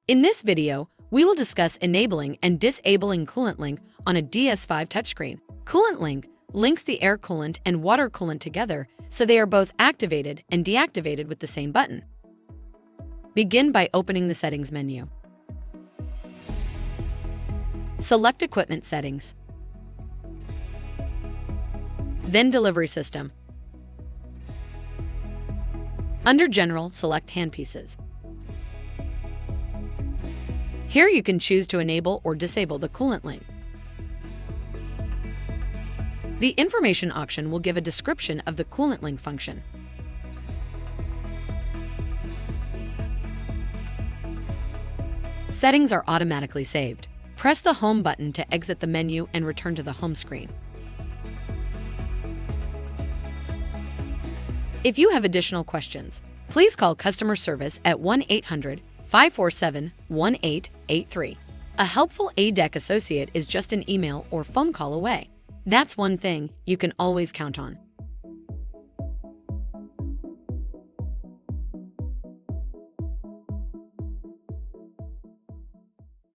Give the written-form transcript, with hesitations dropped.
In this video, we will discuss enabling and disabling Coolant Link on a DS5 touchscreen. Coolant Link links the air coolant and water coolant together so they are both activated and deactivated with the same button. Begin by opening the Settings menu. Select Equipment Settings. Then Delivery System. Under General, select Handpieces. Here you can choose to enable or disable the Coolant Link. The Information option will give a description of the Coolant Link function. Settings are automatically saved. Press the Home button to exit the menu and return to the home screen. If you have additional questions, please call customer service at 1-800-547-1883. A helpful A-dec associate is just an email or phone call away. That's one thing you can always count on.